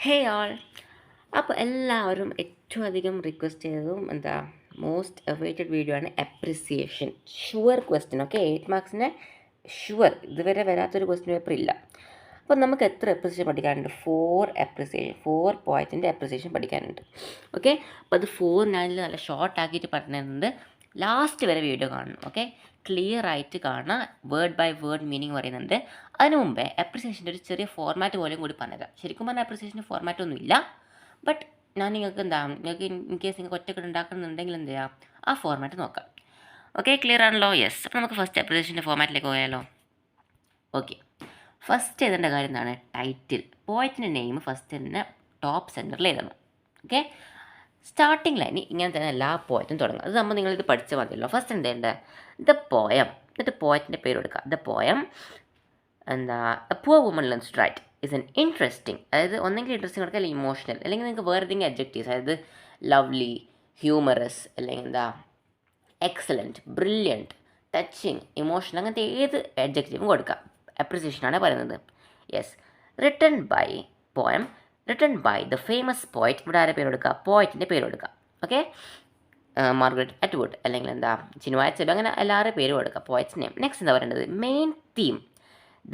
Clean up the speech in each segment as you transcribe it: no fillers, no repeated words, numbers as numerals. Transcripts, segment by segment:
ഹേ ആൾ. അപ്പോൾ എല്ലാവരും ഏറ്റവും അധികം റിക്വസ്റ്റ് ചെയ്തതും മോസ്റ്റ് അവൈറ്റഡ് വീഡിയോ ആണ് അപ്രിസിയേഷൻ. Sure question. ഓക്കെ, 8 മാർക്സിൻ്റെ ഷുവർ. ഇതുവരെ വരാത്തൊരു ക്വസ്റ്റ്യൻ പേപ്പർ ഇല്ല. അപ്പോൾ നമുക്ക് എത്ര അപ്രിസിയേഷൻ പഠിക്കാനുണ്ട്? 4 പോയിൻറ്റിൻ്റെ അപ്രിസിയേഷൻ പഠിക്കാനുണ്ട്. ഓക്കെ, അപ്പോൾ അത് 4 ഞാൻ നല്ല ഷോർട്ട് ആക്കിയിട്ട് പറഞ്ഞിട്ടുണ്ട്. ലാസ്റ്റ് വരെ വീഡിയോ കാണണം. ഓക്കെ, ക്ലിയർ ആയിട്ട് കാണാം. വേർഡ് ബൈ വേർഡ് മീനിങ് പറയുന്നുണ്ട്. അതിനു മുമ്പേ അപ്രിസിയേഷൻ്റെ ഒരു ചെറിയ ഫോർമാറ്റ് പോലും കൂടി പറഞ്ഞുതരാം. ശരിക്കും പറഞ്ഞാൽ അപ്രിസിയേഷൻ്റെ ഫോർമാറ്റ് ഒന്നും ഇല്ല, ബട്ട് ഞാൻ നിങ്ങൾക്ക് ഇൻ കേസ് നിങ്ങൾക്ക് ഒറ്റയ്ക്ക് ഉണ്ടാക്കണമെന്നുണ്ടെങ്കിൽ എന്ത് ചെയ്യാം, ആ ഫോർമാറ്റ് നോക്കാം. ഓക്കെ, ക്ലിയർ ആണല്ലോ? യെസ്. അപ്പോൾ നമുക്ക് ഫസ്റ്റ് അപ്രിസിയേഷൻ്റെ ഫോർമാറ്റിലേക്ക് പോയാലോ? ഓക്കെ, ഫസ്റ്റ് എഴുതേണ്ട കാര്യം എന്താണ്? ടൈറ്റിൽ. പോയറ്റിൻ്റെ നെയിം ഫസ്റ്റ് തന്നെ ടോപ്പ് സെൻറ്ററിൽ എഴുതണം. ഓക്കെ, സ്റ്റാർട്ടിങ് ലൈനിൽ ഇങ്ങനെ തന്നെ എല്ലാ പോയറ്റും തുടങ്ങും. അത് നമ്മൾ നിങ്ങളിത് പഠിച്ചാൽ മതിയല്ലോ. ഫസ്റ്റ് എന്ത് ദ പോയം, എന്നിട്ട് പോയറ്റിൻ്റെ പേര് കൊടുക്കുക. The poem a poor woman learns to write is an interesting. അതായത് ഒന്നെങ്കിൽ ഇൻട്രസ്റ്റിംഗ് കൊടുക്കുക, അല്ലെങ്കിൽ ഇമോഷണൽ, അല്ലെങ്കിൽ നിങ്ങൾക്ക് വേറെ ഏതെങ്കിലും അഡ്ജക്റ്റീവ്സ്, അതായത് ലവ്ലി, ഹ്യൂമറസ്, അല്ലെങ്കിൽ എക്സലൻറ്റ്, ബ്രില്യൻറ്റ്, ടച്ചിങ്, ഇമോഷണൽ, അങ്ങനത്തെ ഏത് അഡ്ജക്റ്റീവും കൊടുക്കുക. അപ്രിസിയേഷനാണ് പറയുന്നത്. Yes. Written by poem written by the famous poet. ഇവിടെ ആരെ പേര് കൊടുക്കുക? പോയറ്റിൻ്റെ പേര് കൊടുക്കുക. ഓക്കെ, മാർഗരറ്റ് അറ്റ്വുഡ്, അല്ലെങ്കിൽ ചിനുവായ ചെലു, അങ്ങനെ എല്ലാവരുടെ പേരും കൊടുക്കുക, പോയറ്റ്സ് നെയിം. നെക്സ്റ്റ് എന്താ പറയേണ്ടത്? Main theme.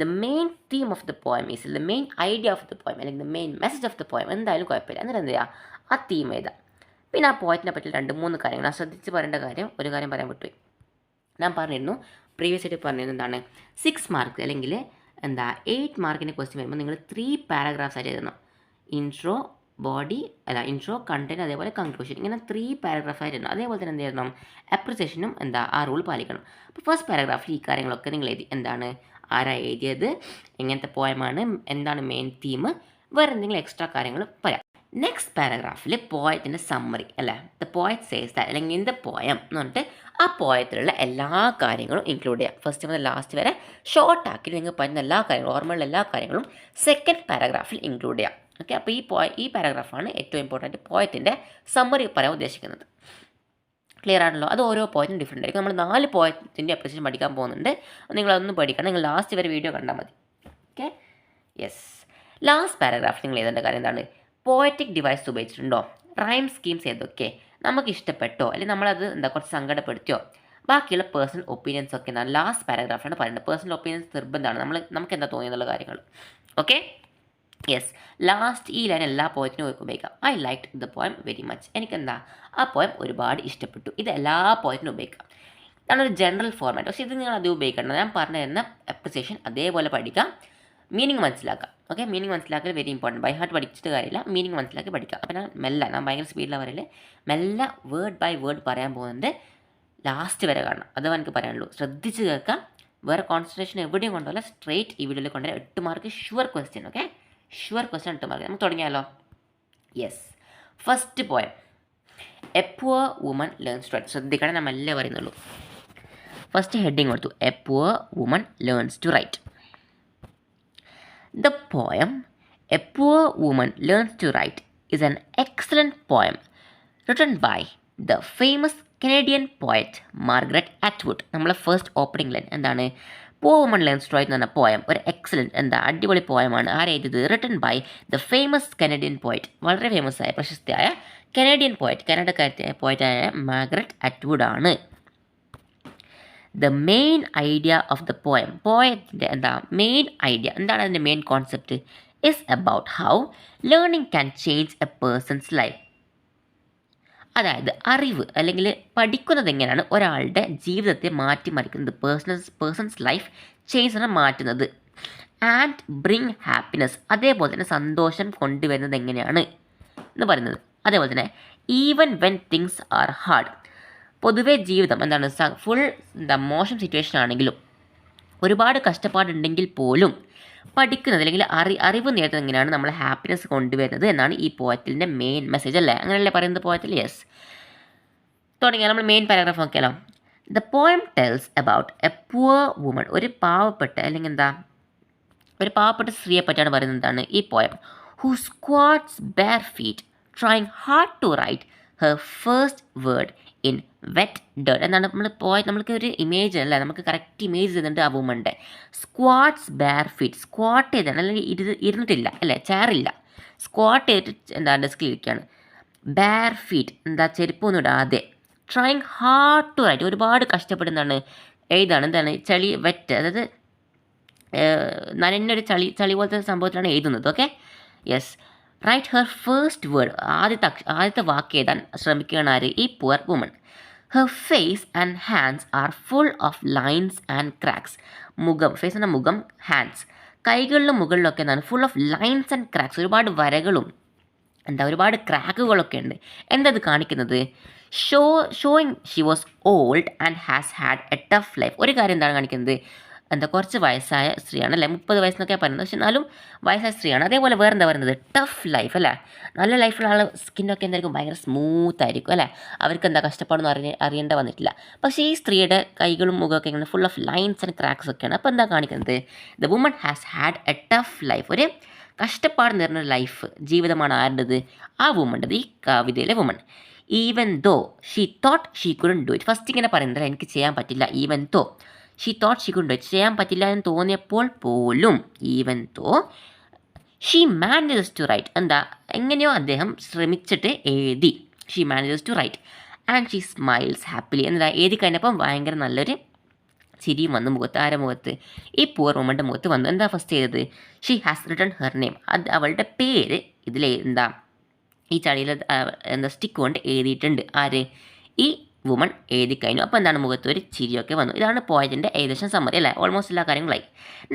The main theme of the poem is the main idea of the poem, അല്ലെങ്കിൽ the main message of the poem. എന്തായാലും കുഴപ്പമില്ല. എന്നിട്ട് എന്ത് ചെയ്യുക? ആ തീം എഴുതാം. പിന്നെ ആ പോയറ്റിനെ പറ്റി 2-3 കാര്യങ്ങൾ ഞാൻ ശ്രദ്ധിച്ച് പറയേണ്ട കാര്യം, ഒരു കാര്യം പറയാൻ വിട്ടുപോയി. ഞാൻ പറഞ്ഞിരുന്നു, പ്രീവിയസ് ആയിട്ട് പറഞ്ഞിരുന്നു, എന്താണ് 6 മാർക്ക് അല്ലെങ്കിൽ 8 മാർക്കിൻ്റെ ക്വസ്റ്റ്യൻ വരുമ്പോൾ നിങ്ങൾ 3 പാരഗ്രാഫ്സ് ആയിട്ട് എഴുതണം. ഇൻട്രോ, ഇൻട്രോ, കണ്ടന്റ്, അതേപോലെ കൺക്ലൂഷൻ, ഇങ്ങനെ 3 പാരഗ്രാഫ് ആയിട്ട് എഴുതണം. അതേപോലെ തന്നെ എന്ത് ചെയ്യണം? അപ്രിസിയേഷനും ആ റൂൾ പാലിക്കണം. അപ്പോൾ ഫസ്റ്റ് പാരഗ്രാഫിൽ ഈ കാര്യങ്ങളൊക്കെ നിങ്ങൾ എഴുതി. ആരാ എഴുതിയത്, എങ്ങനത്തെ പോയമാണ്, എന്താണ് മെയിൻ തീം, വേറെ എന്തെങ്കിലും എക്സ്ട്രാ കാര്യങ്ങൾ പറയാം. നെക്സ്റ്റ് പാരഗ്രാഫിൽ പോയത്തിൻ്റെ സമ്മറി, അല്ലേ, ദ പോയറ്റ് സേസ് ദാറ്റ്, അല്ലെങ്കിൽ ഇൻ ദ പോയം എന്ന് പറഞ്ഞിട്ട് ആ പോയത്തിലുള്ള എല്ലാ കാര്യങ്ങളും ഇൻക്ലൂഡ് ചെയ്യാം. ഫസ്റ്റ് മുതൽ ലാസ്റ്റ് വരെ ഷോർട്ട് ആക്കി നിങ്ങൾക്ക് പറയുന്ന എല്ലാ കാര്യങ്ങളും, ഓർമ്മയുള്ള എല്ലാ കാര്യങ്ങളും സെക്കൻഡ് പാരഗ്രാഫിൽ ഇൻക്ലൂഡ് ചെയ്യാം. ഓക്കെ, അപ്പോൾ ഈ പാരഗ്രാഫാണ് ഏറ്റവും ഇമ്പോർട്ടൻറ്റ് പോയത്തിൻ്റെ സമ്മറി പറയാൻ ഉദ്ദേശിക്കുന്നത്. ക്ലിയർ ആണല്ലോ? അത് ഓരോ പോയിന്റും ഡിഫറെൻ്റ് ആയിരിക്കും. നമ്മൾ 4 പോയിൻറ്റിൻ്റെ അപ്രിസിയേഷൻ പഠിക്കാൻ പോകുന്നുണ്ട്. നിങ്ങളതൊന്നും പഠിക്കണം, നിങ്ങൾ ലാസ്റ്റ് വരെ വീഡിയോ കണ്ടാൽ മതി. Okay, yes. ലാസ്റ്റ് പാരഗ്രാഫ് നിങ്ങൾ എഴുതേണ്ട കാര്യം എന്താണ്? പോയറ്റിക് ഡിവൈസ് ഉപയോഗിച്ചിട്ടുണ്ടോ, റൈം സ്കീംസ് ഏതൊക്കെ നമുക്ക് ഇഷ്ടപ്പെട്ടോ, അല്ലെങ്കിൽ നമ്മളത് കുറച്ച് സങ്കടപ്പെടുത്തിയോ, ബാക്കിയുള്ള പേഴ്സണൽ ഒപ്പീനിയൻസ് ഒക്കെ ലാസ്റ്റ് പാരഗ്രാഫാണ് പറയുന്നത്. പേഴ്സണൽ ഒപ്പീനിയൻസ് നിർബന്ധമാണ്, നമുക്ക് എന്താ തോന്നിയെന്നുള്ള കാര്യങ്ങൾ. Okay, yes. ലാസ്റ്റ് ഈ ലൈൻ എല്ലാ പോയറ്റിനും ഉപയോഗിക്കാം. I like the poem very much. ആ പോയം ഒരുപാട് ഇഷ്ടപ്പെട്ടു. ഇത് എല്ലാ പോയറ്റിനും ഉപയോഗിക്കാം. ഇതാണ് ഒരു ജനറൽ ഫോർമാറ്റ്. പക്ഷേ ഇത് നിങ്ങൾ അത് ഉപയോഗിക്കണം. ഞാൻ പറഞ്ഞു തരുന്ന അപ്രിസിയേഷൻ അതേപോലെ പഠിക്കാം, മീനിങ് മനസ്സിലാക്കാം. ഓക്കെ, മീനിങ് മനസ്സിലാക്കൽ വെരി ഇമ്പോർട്ടൻറ്റ്. ബൈ ഹാർട്ട് പഠിച്ചിട്ട് കാര്യമില്ല, മീനിങ് മനസ്സിലാക്കി പഠിക്കുക. അപ്പോൾ ഞാൻ ഭയങ്കര സ്പീഡിലാണ് പറയല്, മെല്ലെ വേർഡ് ബൈ വേർഡ് പറയാൻ പോകുന്നുണ്ട്. ലാസ്റ്റ് വരെ കാണണം, അത് എനിക്ക് പറയാനുള്ളൂ. ശ്രദ്ധിച്ച് കേൾക്കാം, വേറെ കോൺസെൻട്രേഷൻ എവിടെയും കൊണ്ടുപോകില്ല. സ്ട്രേറ്റ് ഈ വീഡിയോയിൽ കൊണ്ടുവരാം. 8 mark sure question. Okay, sure question 8 mark. നമുക്ക് തുടങ്ങിയാലോ? Yes. First poem, a poor woman learns to write. ശ്രദ്ധിക്കണം, ഞാൻ മെല്ലെ പറയുന്നുള്ളൂ. ഫസ്റ്റ് ഹെഡിങ് കൊടുത്തു, a poor woman learns to write. The poem A Poor Woman Learns to Write is an excellent poem written by the famous Canadian poet Margaret Atwood. നമ്മളെ first opening line എന്താണ്? Poor Woman Learns to Write എന്ന് പറഞ്ഞ poem ഒരു excellent അടിപൊളി പോയമാണ്. ആരെഴുതിയത്? Written by the famous Canadian poet, വളരെ famous ആയ പ്രശസ്തിയായ കനേഡിയൻ പോയറ്റ്, കാനഡക്കാരത്തിയായ പോയറ്റായ മാർഗരറ്റ് അറ്റ്വുഡ് ആണ്. The main idea of the poem, പോയത്തിൻ്റെ മെയിൻ ഐഡിയ എന്താണ്? അതിൻ്റെ main concept is about how learning can change a person's life. അതായത് അറിവ് അല്ലെങ്കിൽ പഠിക്കുന്നത് എങ്ങനെയാണ് ഒരാളുടെ ജീവിതത്തെ മാറ്റിമറിക്കുന്നത്, പേഴ്സൺസ് ലൈഫ് ചേഞ്ച് മാറ്റുന്നത്. ആൻഡ് ബ്രിങ് ഹാപ്പിനെസ്, അതേപോലെ തന്നെ സന്തോഷം കൊണ്ടുവരുന്നത് എങ്ങനെയാണ് എന്ന് പറയുന്നത്. അതേപോലെ തന്നെ even when things are hard, പൊതുവേ ജീവിതം ഫുൾ മോശം സിറ്റുവേഷൻ ആണെങ്കിലും ഒരുപാട് കഷ്ടപ്പാടുണ്ടെങ്കിൽ പോലും പഠിക്കുന്നത് അല്ലെങ്കിൽ അറിവ് നേടുന്നത് എങ്ങനെയാണ് നമ്മളെ ഹാപ്പിനെസ് കൊണ്ടുവരുന്നത് എന്നാണ് ഈ പോയറ്റിൻ്റെ മെയിൻ മെസ്സേജ്, അല്ലേ? അങ്ങനെയല്ലേ പറയുന്നത് പോയറ്റിൽ? യെസ്. തുടങ്ങിയാൽ നമ്മൾ മെയിൻ പാരഗ്രാഫ് നോക്കിയാലോ? The poem tells about a poor woman, ഒരു പാവപ്പെട്ട അല്ലെങ്കിൽ ഒരു പാവപ്പെട്ട സ്ത്രീയെ പറ്റിയാണ് പറയുന്നത്. ഈ poem who squats bare feet trying hard to write her first word in wet dirt. എന്താണ് നമ്മൾക്ക് ഒരു ഇമേജ് അല്ലേ, നമുക്ക് കറക്റ്റ് ഇമേജ് ചെയ്യുന്നുണ്ട് ആ വുമൻ്റെ. സ്ക്വാട്സ് ബെയർ ഫീറ്റ്, സ്ക്വാട്ട് ചെയ്താണ് അല്ലെങ്കിൽ ഇരുന്നിട്ടില്ല, അല്ലേ, ചെയറില്ല, സ്ക്വാട്ട് ചെയ്തിട്ട് എന്താ ഡെസ്കിൽ ഇരിക്കുകയാണ്. ബാർ ഫീറ്റ്, എന്താ ചെരുപ്പൊന്നും ഇടാതെ. ട്രൈങ് ഹാർഡ് ടു റൈറ്റ്, ഒരുപാട് കഷ്ടപ്പെടുന്നതാണ് എഴുതാണ്. എന്താണ് ചളി വെറ്റ്, അതായത് നനഞ്ഞൊരു ചളി പോലത്തെ സംഭവത്തിലാണ് എഴുതുന്നത്. Okay, yes. Write her first word, ആദ്യത്തെ വാക്ക് എഴുതാൻ ശ്രമിക്കുകയാണ് ആര്? ഈ poor woman. Her face and hands are full of lines and cracks. മുഖം, ഫേസ് എന്ന മുഖം, ഹാൻഡ്സ് കൈകളിലും മുകളിലൊക്കെ എന്താണ് full of lines and cracks, ഒരുപാട് വരകളും ഒരുപാട് ക്രാക്കുകളൊക്കെ ഉണ്ട്. എന്തത് കാണിക്കുന്നത്? Showing she was old and has had a tough life. ഒരു കാര്യം എന്താണ് കാണിക്കുന്നത്? കുറച്ച് വയസ്സായ സ്ത്രീയാണ് അല്ലേ, 30 വയസ്സെന്നൊക്കെ പറയുന്നത്, പക്ഷെ എന്നാലും വയസ്സായ സ്ത്രീയാണ്. അതേപോലെ വേറെ എന്താ പറയുന്നത്? ടഫ് ലൈഫ് അല്ലേ. നല്ല ലൈഫുള്ള ആൾ സ്കിന്നൊക്കെ എന്തായിരിക്കും? ഭയങ്കര സ്മൂത്ത് ആയിരിക്കും അല്ലേ. അവർക്ക് കഷ്ടപ്പാടൊന്നും അറിയേണ്ട വന്നിട്ടില്ല. പക്ഷേ ഈ സ്ത്രീയുടെ കൈകളും മുഖമൊക്കെ ഇങ്ങനെ full of lines and cracks ഒക്കെയാണ്. അപ്പോൾ എന്താ കാണിക്കുന്നത്? The woman has had a tough life, ഒരു കഷ്ടപ്പാട് നിറഞ്ഞ ലൈഫ്, ജീവിതമാണ് ആരുടേത്? ആ വുമൻ്റെത്, ഈ കവിതയിലെ woman. Even though she thought she couldn't do it. First ഇങ്ങനെ പറയുന്നത് എനിക്ക് ചെയ്യാൻ പറ്റില്ല. Even though she thought she couldn't do it, ചെയ്യാൻ പറ്റില്ല എന്ന് തോന്നിയപ്പോൾ പോലും, even though she manages to write, എങ്ങനെയോ അദ്ദേഹം ശ്രമിച്ചിട്ട് എഴുതി. She manages to write and she smiles happily. എഴുതി കഴിഞ്ഞപ്പം ഭയങ്കര നല്ലൊരു ചിരിയും വന്നു മുഖത്ത്. ആരെ മുഖത്ത്? ഈ പുവർ വുമൻ്റെ മുഖത്ത് വന്നു. എന്താ ഫസ്റ്റ് ചെയ്തത്? She has written her name, അവളുടെ പേര് ഇതിൽ ഈ ചളിയിൽ സ്റ്റിക്ക് കൊണ്ട് എഴുതിയിട്ടുണ്ട്. ആര്? ഈ വുമൺ എഴുതി കഴിഞ്ഞു. അപ്പോൾ മുഖത്ത് ഒരു ചിരിയൊക്കെ വന്നു. ഇതാണ് പോയറ്റിൻ്റെ ഏകദേശം സമ്മറി അല്ലേ. ഓൾമോസ്റ്റ് എല്ലാ കാര്യങ്ങളായി.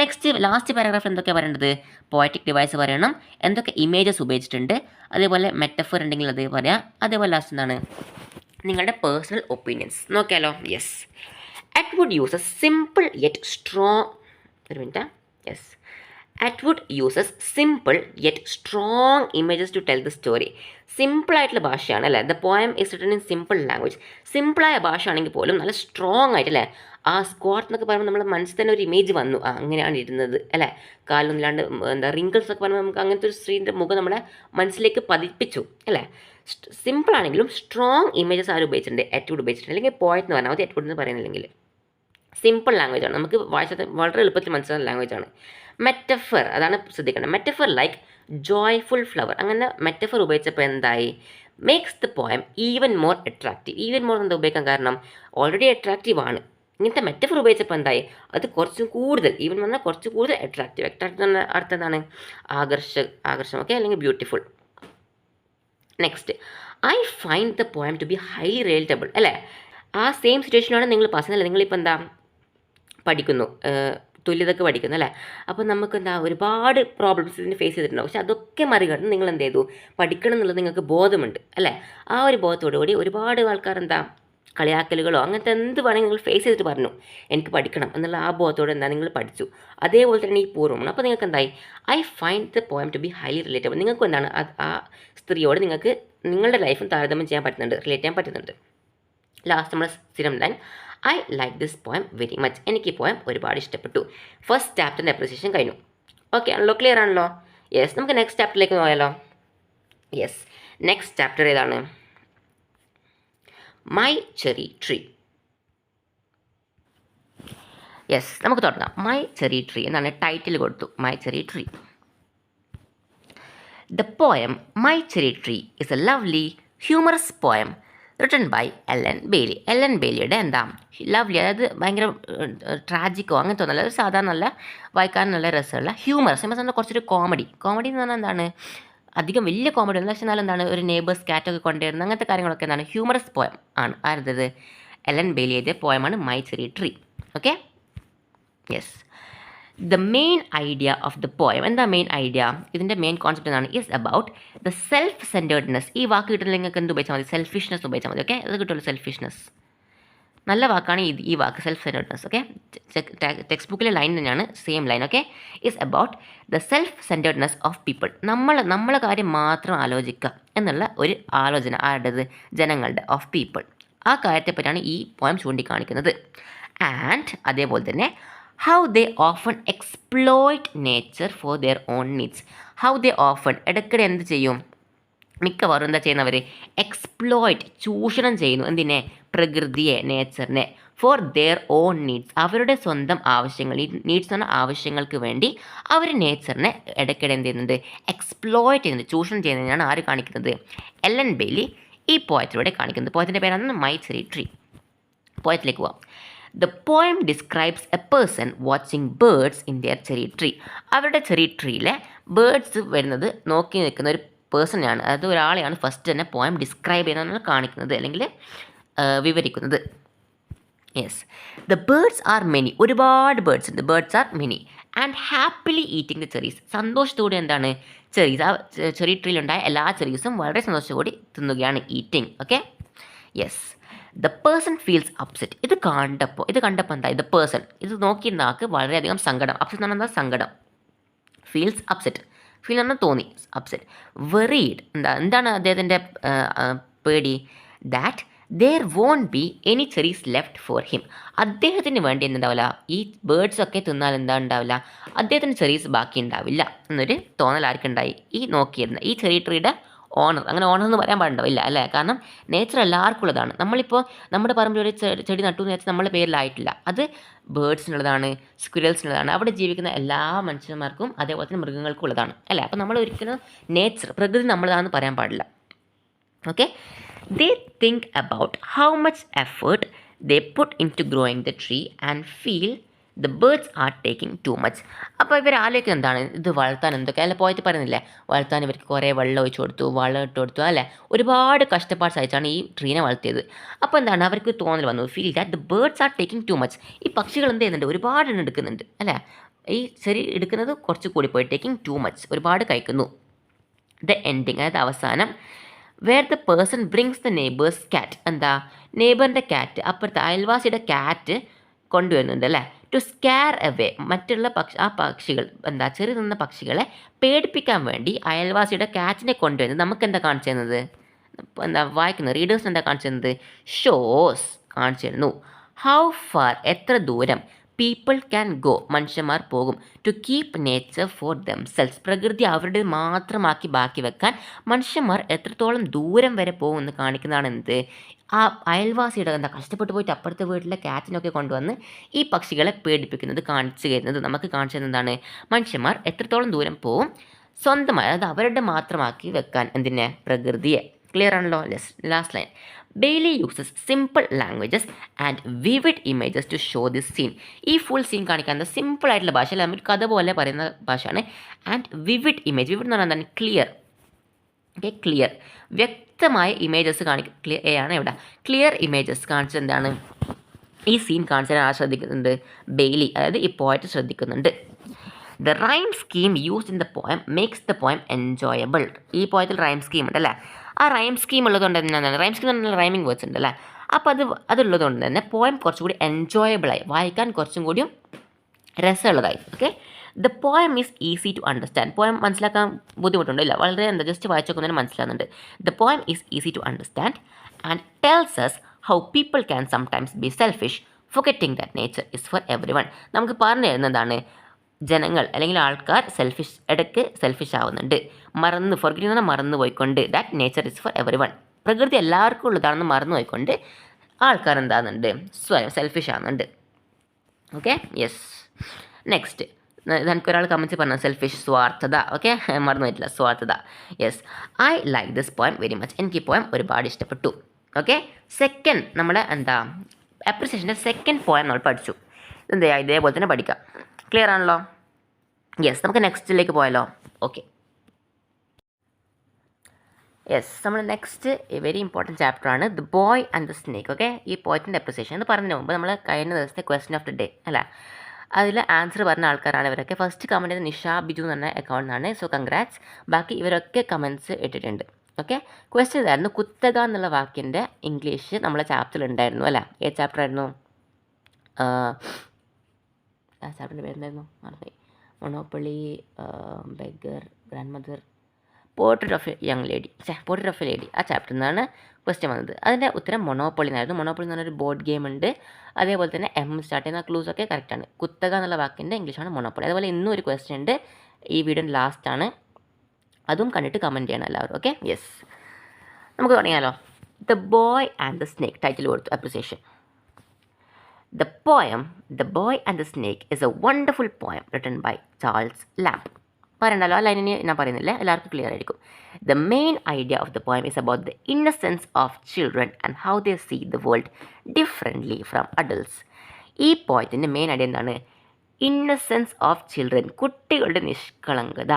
നെക്സ്റ്റ് ലാസ്റ്റ് പാരഗ്രാഫിൽ എന്തൊക്കെയാണ് പറയേണ്ടത്? പോയറ്റിക് ഡിവൈസ് പറയണം, എന്തൊക്കെ ഇമേജസ് ഉപയോഗിച്ചിട്ടുണ്ട്, അതേപോലെ മെറ്റഫർ ഉണ്ടെങ്കിൽ അത് പറയാം. അതേപോലെ ലാസ്റ്റ് നിങ്ങളുടെ പേഴ്സണൽ ഒപ്പീനിയൻസ് നോക്കിയാലോ. Yes. Atwood uses simple yet strong. Yes. Atwood uses simple yet strong images to tell the story. Simple ആയിട്ടുള്ള ഭാഷയാണ് അല്ലേ. The poem is written in simple language. സിമ്പിളായ ഭാഷ ആണെങ്കിൽ പോലും നല്ല സ്ട്രോങ് ആയിട്ടല്ലേ. ആ സ്ക്വാട്ട് എന്നൊക്കെ പറയുമ്പോൾ നമ്മുടെ മനസ്സിൽ തന്നെ ഒരു ഇമേജ് വന്നു. അങ്ങനെയാണ് ഇരുന്നത് അല്ലേ. കാലൊന്നില്ലാണ്ട് റിങ്കിൾസ് ഒക്കെ പറയുമ്പോൾ നമുക്ക് അങ്ങനത്തെ ഒരു സ്ത്രീൻ്റെ മുഖം നമ്മുടെ മനസ്സിലേക്ക് പതിപ്പിച്ചു അല്ലേ. സിമ്പിളാണെങ്കിലും സ്ട്രോങ് ഇമേജസ് ആരും ഉപയോഗിച്ചിട്ടുണ്ട്. അറ്റ്വുഡ് ഉപയോഗിച്ചിട്ടുണ്ട്. അല്ലെങ്കിൽ പോയറ്റ് എന്ന് പറഞ്ഞാൽ മതി, അറ്റ്വുഡ് എന്ന് പറയുന്നില്ലെങ്കിൽ. സിമ്പിൾ ലാംഗ്വേജ് ആണ്, നമുക്ക് വായിച്ചത് വളരെ എളുപ്പത്തിൽ മനസ്സിലാകുന്ന ലാംഗ്വേജ് ആണ്. മെറ്റഫർ, അതാണ് ശ്രദ്ധിക്കേണ്ടത്. മെറ്റഫർ ലൈക്ക് ജോയ്ഫുൾ ഫ്ലവർ, അങ്ങനെ മെറ്റഫർ ഉപയോഗിച്ചപ്പോൾ എന്തായി? Makes the poem even more attractive. Even more എന്താ ഉപയോഗിക്കാൻ കാരണം? ഓൾറെഡി അട്രാക്റ്റീവ് ആണ്. ഇങ്ങനത്തെ മെറ്റഫർ ഉപയോഗിച്ചപ്പോൾ എന്തായി? അത് കുറച്ചും കൂടുതൽ, ഈവൻ പറഞ്ഞാൽ കുറച്ച് കൂടുതൽ അട്രാക്റ്റീവ്. അട്രാക്റ്റീവ് എന്ന അർത്ഥം എന്താണ്? ആകർഷണം ഓക്കെ, അല്ലെങ്കിൽ beautiful. Next, I find the poem to be highly relatable അല്ലേ. ആ സെയിം സിറ്റുവേഷനാണ് നിങ്ങൾ പാസ്സല്ല. നിങ്ങളിപ്പോൾ പഠിക്കുന്നു, തുല്യതൊക്കെ പഠിക്കുന്നു അല്ലേ. അപ്പോൾ നമുക്ക് ഒരുപാട് പ്രോബ്ലംസ് ഇതിന് ഫേസ് ചെയ്തിട്ടുണ്ടാവും. പക്ഷെ അതൊക്കെ മറികടന്ന് നിങ്ങൾ എന്ത് ചെയ്തു? പഠിക്കണം എന്നുള്ളത് നിങ്ങൾക്ക് ബോധമുണ്ട് അല്ലേ. ആ ഒരു ബോധത്തോടുകൂടി ഒരുപാട് ആൾക്കാർ കളിയാക്കലുകളോ അങ്ങനത്തെ എന്ത് വേണമെങ്കിൽ നിങ്ങൾ ഫേസ് ചെയ്തിട്ട് പറഞ്ഞു എനിക്ക് പഠിക്കണം എന്നുള്ള ആ ബോധത്തോടെ നിങ്ങൾ പഠിച്ചു. അതേപോലെ തന്നെ ഈ പൂർവ്വമാണ്. അപ്പോൾ നിങ്ങൾക്ക് എന്തായി? I find the poem to be highly relatable. നിങ്ങൾക്ക് ആ സ്ത്രീയോട് നിങ്ങൾക്ക് നിങ്ങളുടെ ലൈഫും താരതമ്യം ചെയ്യാൻ പറ്റുന്നുണ്ട്, റിലേറ്റ് ചെയ്യാൻ പറ്റുന്നുണ്ട്. ലാസ്റ്റ് നമ്മൾ സ്ഥിരം line, I like this poem very much. എനിക്ക് ഈ പോയം ഒരുപാട് ഇഷ്ടപ്പെട്ടു. ഫസ്റ്റ് ചാപ്റ്ററിൻ്റെ അപ്രിസിയേഷൻ കഴിഞ്ഞു. ഓക്കെ ആണല്ലോ, ക്ലിയർ ആണല്ലോ. യെസ്, നമുക്ക് നെക്സ്റ്റ് ചാപ്റ്ററിലേക്ക് പോയാലോ. യെസ്, നെക്സ്റ്റ് ചാപ്റ്റർ ഏതാണ്? My cherry tree. യെസ്, നമുക്ക് തുടങ്ങാം. മൈ ചെറി ട്രീ എന്നാണ് ടൈറ്റിൽ കൊടുത്തു. My cherry tree. The poem my cherry tree is a lovely humorous poem written by Ellen Bailey. Ellen ബെയ്ലിയുടെ lovely, അതായത് ഭയങ്കര ട്രാജിക്കോ അങ്ങനത്തെ ഒന്നല്ല, ഒരു സാധാരണ നല്ല വായിക്കാൻ നല്ല രസമുള്ള ഹ്യൂമറസ് പറഞ്ഞാൽ കുറച്ചൊരു കോമഡി എന്ന് പറഞ്ഞാൽ എന്താണ്? അധികം വലിയ കോമഡി ഒന്നും, പക്ഷേ എന്നാലും ഒരു നെയ്ബേഴ്സ് കാറ്റൊക്കെ കൊണ്ടുവരുന്ന അങ്ങനത്തെ കാര്യങ്ങളൊക്കെ ഹ്യൂമറസ് പോയം ആണ്. ആരുടേത്? എല്ലൻ ബെയ്ലി എഴുതിയ പോയമാണ് my cherry tree. Okay, yes. The main idea of the poem, എന്താ മെയിൻ ഐഡിയ? ഇതിൻ്റെ മെയിൻ കോൺസെപ്റ്റ് എന്താണ്? Is about the self centredness. ഈ വാക്ക് കിട്ടുന്നില്ല നിങ്ങൾക്ക് എന്ത് ഉപയോഗിച്ചാൽ മതി? സെൽഫിഷ്നെസ് ഉപയോഗിച്ചാൽ മതി. ഓക്കെ, അത് കിട്ടുമല്ലോ, സെൽഫിഷ്നെസ്. നല്ല വാക്കാണ് ഈ വാക്ക്, സെൽഫ് സെൻറ്റേർഡ്നെസ്. ഓക്കെ, ടെക്സ്റ്റ് ബുക്കിലെ ലൈൻ തന്നെയാണ്, same line. Okay, is about the self centredness of people. നമ്മളെ കാര്യം മാത്രം ആലോചിക്കുക എന്നുള്ള ഒരു ആലോചന ആരുടേത്? ജനങ്ങളുടെ, ഓഫ് പീപ്പിൾ. ആ കാര്യത്തെപ്പറ്റിയാണ് ഈ പോയം ചൂണ്ടിക്കാണിക്കുന്നത്. ആൻഡ് അതേപോലെ തന്നെ how they often exploit nature for their own needs. how they often, ഇടയ്ക്കിടെ എന്ത് ചെയ്യും? മിക്കവാറും എന്താ ചെയ്യുന്നവർ? എക്സ്പ്ലോയിറ്റ്, ചൂഷണം ചെയ്യുന്നു. എന്തിനെ? പ്രകൃതിയെ, നേച്ചറിനെ. For their own needs. അവരുടെ സ്വന്തം ആവശ്യങ്ങൾ, ഈ നീഡ്സ് എന്ന ആവശ്യങ്ങൾക്ക് വേണ്ടി അവർ നേച്ചറിനെ ഇടയ്ക്കിടെ എന്ത് ചെയ്യുന്നുണ്ട്, എക്സ്പ്ലോയിറ്റ് ചെയ്യുന്നുണ്ട്, ചൂഷണം ചെയ്യുന്നതിനാണ് ആര് കാണിക്കുന്നത്, എല്ലൻ ബെയ്ലി ഈ പോയത്തിലൂടെ കാണിക്കുന്നത്. പോയത്തിൻ്റെ പേരാണ് മൈ ചെറി ട്രീ. പോയത്തിലേക്ക് പോവാം. The poem describes a person watching birds in their cherry tree. അവരുടെ ചെറി ട്രീയിലെ ബേർഡ്സ് വരുന്നത് നോക്കി നിൽക്കുന്ന ഒരു പേഴ്സണെയാണ്, അതായത് ഒരാളെയാണ് ഫസ്റ്റ് തന്നെ പോയം ഡിസ്ക്രൈബ് ചെയ്യുന്നതാണ് കാണിക്കുന്നത് അല്ലെങ്കിൽ വിവരിക്കുന്നത്. Yes, the birds are many. ഒരുപാട് ബേർഡ്സ് ഉണ്ട്. Birds are many and happily eating the cherries. സന്തോഷത്തോടെ എന്താണ്, ചെറീസ്, ആ ചെറി ട്രീയിലുണ്ടായ എല്ലാ ചെറീസും വളരെ സന്തോഷത്തോടെ തിന്നുകയാണ്, eating. Okay, yes. The person feels upset. ഇത് കണ്ടപ്പോൾ എന്താ, ദ പേഴ്സൺ ഇത് നോക്കിയിരുന്ന ആൾക്ക് വളരെയധികം സങ്കടം. അപ്സെറ്റ് എന്ന് പറഞ്ഞാൽ സങ്കടം. ഫീൽസ് അപ്സെറ്റ്, ഫീൽ എന്ന് പറഞ്ഞാൽ തോന്നി, അപ്സെറ്റ്. വെറീഡ് എന്താണ് അദ്ദേഹത്തിൻ്റെ പേടി, that there won't be any cherries left for him. അദ്ദേഹത്തിന് വേണ്ടി എന്തുണ്ടാവില്ല, ഈ ബേർഡ്സൊക്കെ തിന്നാൽ എന്താ ഉണ്ടാവില്ല, അദ്ദേഹത്തിന് ചെറീസ് ബാക്കി ഉണ്ടാവില്ല എന്നൊരു തോന്നൽ ആർക്കുണ്ടായി, ഈ നോക്കിയിരുന്ന ഈ ചെറി ട്രീയുടെ ഓണർ. അങ്ങനെ ഓണർ എന്ന് പറയാൻ പാടുണ്ടാവില്ല അല്ലേ, കാരണം നേച്ചർ എല്ലാവർക്കും ഉള്ളതാണ്. നമ്മളിപ്പോൾ നമ്മുടെ പറമ്പിൽ ഒരു ചെടി നട്ടു എന്ന് വെച്ചാൽ നമ്മുടെ പേരിലായിട്ടില്ല, അത് ബേർഡ്സിനുള്ളതാണ്, സ്ക്വിരൽസിനുള്ളതാണ്, അവിടെ ജീവിക്കുന്ന എല്ലാ മനുഷ്യന്മാർക്കും അതേപോലെ തന്നെ മൃഗങ്ങൾക്കും ഉള്ളതാണ് അല്ലേ. അപ്പോൾ നമ്മൾ ഒരിക്കലും നേച്ചർ, പ്രകൃതി നമ്മളതാണെന്ന് പറയാൻ പാടില്ല. Okay, they think about how much effort they put into growing the tree and feel the birds are taking too much. അപ്പോൾ ഇവർ ആലോചിക്കുന്നത് എന്താണ്, ഇത് വളർത്താൻ എന്തൊക്കെ അല്ല, പോയിട്ട് പറയുന്നില്ലേ, വളർത്താൻ ഇവർക്ക് കുറേ വെള്ളം ഒഴിച്ചു കൊടുത്തു, വളം ഇട്ട് കൊടുത്തു അല്ലേ, ഒരുപാട് കഷ്ടപ്പാട് സഹിച്ചാണ് ഈ ട്രീനെ വളർത്തിയത്. അപ്പോൾ എന്താണ് അവർക്ക് തോന്നൽ വന്നു, feel that the birds are taking too much. ഈ പക്ഷികൾ എന്ത് ചെയ്യുന്നുണ്ട്, ഒരുപാട് എണ്ണം എടുക്കുന്നുണ്ട് അല്ലേ, ഈ ചെറി എടുക്കുന്നത് കുറച്ച് കൂടി പോയി, ടേക്കിംഗ് ടു മച്ച്, ഒരുപാട് കഴിക്കുന്നു. ദ എൻഡിങ്, അതായത് അവസാനം, where the person brings the neighbour's cat. എന്താ, നെയ്ബറിൻ്റെ ക്യാറ്റ്, അപ്പുറത്തെ അയൽവാസിയുടെ ക്യാറ്റ് കൊണ്ടുവരുന്നുണ്ട് അല്ലേ, ടു സ്കാർ അവേ. മറ്റുള്ള ആ പക്ഷികൾ എന്താ, ചെറിയ നിന്ന പക്ഷികളെ പേടിപ്പിക്കാൻ വേണ്ടി അയൽവാസിയുടെ ക്യാറ്റിനെ കൊണ്ടുവരുന്നത് നമുക്ക് എന്താ കാണിച്ചു തരുന്നത്, എന്താ വായിക്കുന്നത് റീഡേഴ്സിന് എന്താ കാണിച്ചു തരുന്നത്, ഷോസ് കാണിച്ചു തരുന്നു. ഹൗ ഫാർ, എത്ര ദൂരം, പീപ്പിൾ ക്യാൻ ഗോ, മനുഷ്യന്മാർ പോകും, to keep nature for themselves, പ്രകൃതി അവരുടെ മാത്രമാക്കി ബാക്കി വെക്കാൻ മനുഷ്യന്മാർ എത്രത്തോളം ദൂരം വരെ പോകുമെന്ന് കാണിക്കുന്നതാണ് എന്ത്, ആ അയൽവാസിയുടെ എന്താ കഷ്ടപ്പെട്ട് പോയിട്ട് അപ്പുറത്തെ വീട്ടിലെ ക്യാറ്റിനൊക്കെ കൊണ്ടുവന്ന് ഈ പക്ഷികളെ പേടിപ്പിക്കുന്നത് കാണിച്ചു തരുന്നത് നമുക്ക് കാണിച്ചു തരുന്നതാണ്, മനുഷ്യന്മാർ എത്രത്തോളം ദൂരം പോവും സ്വന്തമായി, അതായത് അവരുടെ മാത്രമാക്കി വെക്കാൻ എന്തിനെ, പ്രകൃതിയെ. ക്ലിയർ ആണല്ലോ. Last line, Bailey uses simple languages and vivid images to show this scene. ഈ ഫുൾ സീൻ കാണിക്കാൻ സിമ്പിൾ ആയിട്ടുള്ള ഭാഷ, അല്ല നമ്മൾ കഥ പോലെ പറയുന്ന ഭാഷയാണ്. ആൻഡ് വിവിഡ് ഇമേജ്, വിവിഡ് എന്ന് പറഞ്ഞാൽ എന്താണ്, ക്ലിയർ. ഓക്കെ, ക്ലിയർ, വ്യക്തമായ ഇമേജസ് ക്ലിയർ ആണ് ഇവിടെ, ക്ലിയർ ഇമേജസ് കാണിച്ചത് എന്താണ്, ഈ സീൻ കാണിച്ചാൽ ആര് ശ്രദ്ധിക്കുന്നുണ്ട്, ബെയ്ലി, അതായത് ഈ പോയറ്റ് ശ്രദ്ധിക്കുന്നുണ്ട്. The rhyme scheme used in the poem makes the poem enjoyable. ഈ പോയത്തിൽ റൈം സ്കീം ഉണ്ട് അല്ലേ, ആ റൈം സ്കീം ഉള്ളതുകൊണ്ട് എന്താണ്, റൈം സ്കീം എന്ന് പറഞ്ഞാൽ റൈമിംഗ് വേർഡ്സ് ഉണ്ട് അല്ലേ, അപ്പോൾ അതുള്ളതുകൊണ്ട് തന്നെ പോയം കുറച്ചും കൂടി എൻജോയബിളായി, വായിക്കാൻ കുറച്ചും കൂടിയും രസമുള്ളതായി. Okay, the poem is easy to understand. Poem മനസ്സിലാക്കാൻ ബുദ്ധിമുട്ടുണ്ടല്ല, വളരെ ജസ്റ്റ് വായിച്ചോക്കുന്നതിന് മനസ്സിലാകുന്നുണ്ട്. The poem is easy to understand and tells us how people can sometimes be selfish, forgetting that nature is for everyone. നമുക്ക് പറഞ്ഞു തരുന്നതാണ്, ജനങ്ങൾ അല്ലെങ്കിൽ ആൾക്കാർ ഇടയ്ക്ക് സെൽഫിഷ് ആവുന്നുണ്ട്, ഫോർഗെറ്റിംഗ് എന്ന് പറഞ്ഞാൽ മറന്നു പോയിക്കൊണ്ട്, that nature is for everyone, പ്രകൃതി എല്ലാവർക്കും ഉള്ളതാണെന്ന് മറന്നു പോയിക്കൊണ്ട് ആൾക്കാർ എന്താകുന്നുണ്ട്, സ്വയം സെൽഫിഷ് ആവുന്നുണ്ട്. Okay, yes. നെക്സ്റ്റ്, എനിക്ക് ഒരാൾ കമൻസ് പറഞ്ഞു സെൽഫിഷ്, സ്വാർത്ഥത. ഓക്കെ, മറന്നു പോയിട്ടില്ല, സ്വാർത്ഥത. Yes, I like this poem very much. എനിക്ക് ഈ പോയം ഒരുപാട് ഇഷ്ടപ്പെട്ടു. ഓക്കെ, സെക്കൻഡ് നമ്മുടെ എന്താ അപ്രിസിയേഷൻ്റെ സെക്കൻഡ് പോയം നമ്മൾ പഠിച്ചു. എന്താ ഇതേപോലെ തന്നെ പഠിക്കാം. ക്ലിയർ ആണല്ലോ. യെസ്, നമുക്ക് നെക്സ്റ്റിലേക്ക് പോയാലോ. ഓക്കെ, യെസ്, നമ്മൾ നെക്സ്റ്റ് വെരി ഇമ്പോർട്ടൻറ്റ് ചാപ്റ്ററാണ് the boy and the snake. Okay, ഈ പോയത്തിൻ്റെ അപ്രിസിയേഷൻ എന്ന് പറഞ്ഞതിന് മുമ്പ് നമ്മൾ കഴിഞ്ഞ ദിവസത്തെ ക്വസ്റ്റ്യൻ ഓഫ് ദി ഡേ അല്ല, അതിൽ ആൻസർ പറഞ്ഞ ആൾക്കാരാണ് ഇവരൊക്കെ. ഫസ്റ്റ് കമൻറ്റ് ചെയ്ത് നിഷ ബിജു എന്ന് പറഞ്ഞ അക്കൗണ്ടിനാണ്. So congrats. ബാക്കി ഇവരൊക്കെ കമൻറ്റ്സ് ഇട്ടിട്ടുണ്ട്. ഓക്കെ, ക്വസ്റ്റ്യൻ ഇതായിരുന്നു, കുത്തക എന്നുള്ള വാക്കിൻ്റെ ഇംഗ്ലീഷ് നമ്മളെ ചാപ്റ്ററിൽ ഉണ്ടായിരുന്നു അല്ല, ഏത് ചാപ്റ്റർ ആയിരുന്നു, ചാപ്റ്ററിൻ്റെ പേരെന്തായിരുന്നു മറന്നുപോയി, monopoly, beggar, grand mother, portrait of a young lady, portrait of A lady, ആ ചാപ്റ്ററിൽ നിന്നാണ് ക്വസ്റ്റ്യൻ വന്നത്. അതിൻ്റെ ഉത്തരം മൊണോപ്പൊളി എന്നായിരുന്നു. മൊണോപ്പൊളി എന്ന് പറഞ്ഞൊരു ബോർഡ് ഗെയിം ഉണ്ട്, അതേപോലെ തന്നെ സ്റ്റാർട്ട് ചെയ്യുന്ന ക്ലൂസൊക്കെ കറക്റ്റാണ്. കുത്തക എന്നുള്ള വാക്കിൻ്റെ ഇംഗ്ലീഷാണ് മൊണോപ്പൊളി. അതുപോലെ ഇന്നും ഒരു ക്വസ്റ്റ്യൻ ഉണ്ട്, ഈ വീഡിയോ ലാസ്റ്റാണ്, അതും കണ്ടിട്ട് കമൻറ്റ് ചെയ്യണം എല്ലാവരും. ഓക്കെ, യെസ്, നമുക്ക് തുടങ്ങിയാലോ. The boy and the snake title കൊടുത്തു appreciation. The poem The Boy and the Snake is a wonderful poem written by Charles Lamb. പറയണ്ടല്ലോ, അല്ല ഇനി ഞാൻ പറയുന്നില്ല, എല്ലാവർക്കും ക്ലിയർ ആയിരിക്കും. The main idea of the poem is about the innocence of children and how they see the world differently from adults. ഈ പോയത്തിൻ്റെ main idea എന്താണ്? ഇന്നസെൻസ് ഓഫ് ചിൽഡ്രൻ, കുട്ടികളുടെ നിഷ്കളങ്കത.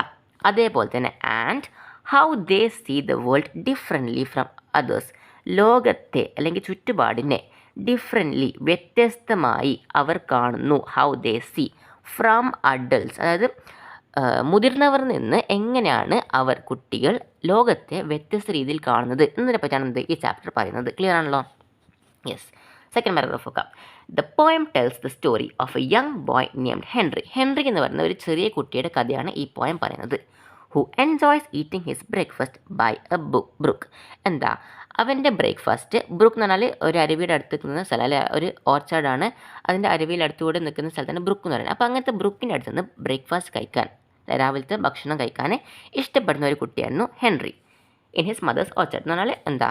അതേപോലെ തന്നെ and how they see the world differently from others, ലോകത്തെ അല്ലെങ്കിൽ ചുറ്റുപാടിനെ ഡിഫറെൻ്റ്ലി വ്യത്യസ്തമായി അവർ കാണുന്നു. How they see from adults, അതായത് മുതിർന്നവർ നിന്ന് എങ്ങനെയാണ് കുട്ടികൾ ലോകത്തെ വ്യത്യസ്ത രീതിയിൽ കാണുന്നത് എന്നതിനെ പറ്റിയാണ് ഈ ചാപ്റ്റർ പറയുന്നത്. ക്ലിയർ ആണല്ലോ? യെസ്. സെക്കൻഡ് പാരഗ്രാഫ് നോക്കാം. The poem tells the story of a young boy named Henry. Henry എന്ന് പറയുന്ന ഒരു ചെറിയ കുട്ടിയുടെ കഥയാണ് ഈ പോയം പറയുന്നത്. Who enjoys eating his breakfast by a brook. എന്താ അവൻ്റെ ബ്രേക്ക്ഫാസ്റ്റ്, ബ്രൂക്ക് എന്ന് പറഞ്ഞാൽ ഒരു അരുവിയുടെ അടുത്ത് നിൽക്കുന്ന സ്ഥലം, അല്ലെ ഒരു ഓർച്ചാർഡാണ്, അതിൻ്റെ അരുവിയുടെ അടുത്തുകൂടെ നിൽക്കുന്ന സ്ഥലത്താണ് ബ്രൂക്ക് എന്ന് പറയുന്നത്. അപ്പോൾ അങ്ങനത്തെ ബ്രൂക്കിൻ്റെ അടുത്ത് നിന്ന് ബ്രേക്ക്ഫാസ്റ്റ് കഴിക്കാൻ, രാവിലത്തെ ഭക്ഷണം കഴിക്കാൻ ഇഷ്ടപ്പെടുന്ന ഒരു കുട്ടിയായിരുന്നു Henry. In his mothers orchard എന്ന് പറഞ്ഞാൽ എന്താ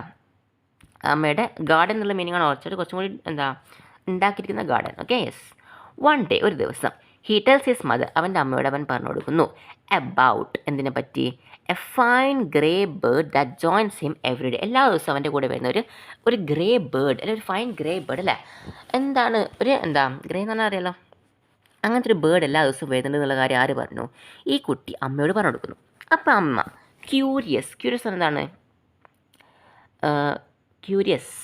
അമ്മയുടെ ഗാർഡൻ എന്നുള്ള മീനിങ്ങാണ് ഓർച്ചാർഡ്, കുറച്ചും കൂടി എന്താ ഉണ്ടാക്കിയിരിക്കുന്ന garden. Okay, yes. One day, ഒരു ദിവസം, ഹീ ടെൽസ് ഹിസ് മദർ, അവൻ്റെ അമ്മയോട് അവൻ പറഞ്ഞു കൊടുക്കുന്നു അബൌട്ട് എന്തിനെ പറ്റി? A fine grey bird that joints him every day. എല്ലാ ദിവസവും അവൻ്റെ കൂടെ വരുന്ന ഒരു ഗ്രേ ബേർഡ്, അല്ലെങ്കിൽ ഒരു ഫൈൻ ഗ്രേ ബേർഡ്, അല്ലേ? എന്താണ് ഗ്രേ എന്ന് പറഞ്ഞാൽ അറിയാലോ, അങ്ങനത്തെ ഒരു ബേർഡ് എല്ലാ ദിവസവും വരുന്നുണ്ട് എന്നുള്ള കാര്യം ആര് പറഞ്ഞു? ഈ കുട്ടി അമ്മയോട് പറഞ്ഞു കൊടുക്കുന്നു. അപ്പം അമ്മ ക്യൂരിയസ് എന്താണ്? ക്യൂരിയസ്,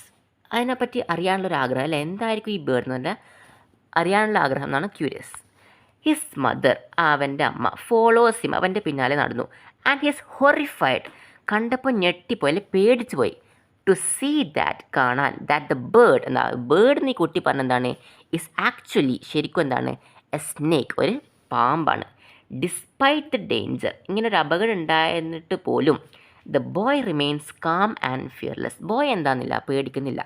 അതിനെപ്പറ്റി അറിയാനുള്ളൊരു ആഗ്രഹം, അല്ലേ? എന്തായിരിക്കും ഈ ബേർഡ് എന്ന് പറഞ്ഞാൽ അറിയാനുള്ള ആഗ്രഹം എന്നാണ് ക്യൂരിയസ്. ഹിസ് മദർ, അവൻ്റെ അമ്മ, ഫോളോസ് ഹിം, അവൻ്റെ പിന്നാലെ നടന്നു. ആൻഡ് ഹിസ് ഹൊറിഫൈഡ്, കണ്ടപ്പോൾ ഞെട്ടിപ്പോയി, അല്ലെ പേടിച്ചു പോയി. ടു സീ ദാറ്റ്, കാണാൻ, ദാറ്റ് ദ ബേർഡ്, എന്താ ബേർഡ് എന്ന് ഈ കുട്ടി പറഞ്ഞെന്താണ്? ഇസ് ആക്ച്വലി, ശരിക്കും എന്താണ്? എ സ്നേക്ക്, ഒരു പാമ്പാണ്. ഡിസ്പൈറ്റ് ദ ഡേഞ്ചർ, ഇങ്ങനെ ഒരു അപകടം ഉണ്ടായിട്ട് പോലും the boy remains calm and fearless. Boy എന്താണെന്നില്ല, പേടിക്കുന്നില്ല,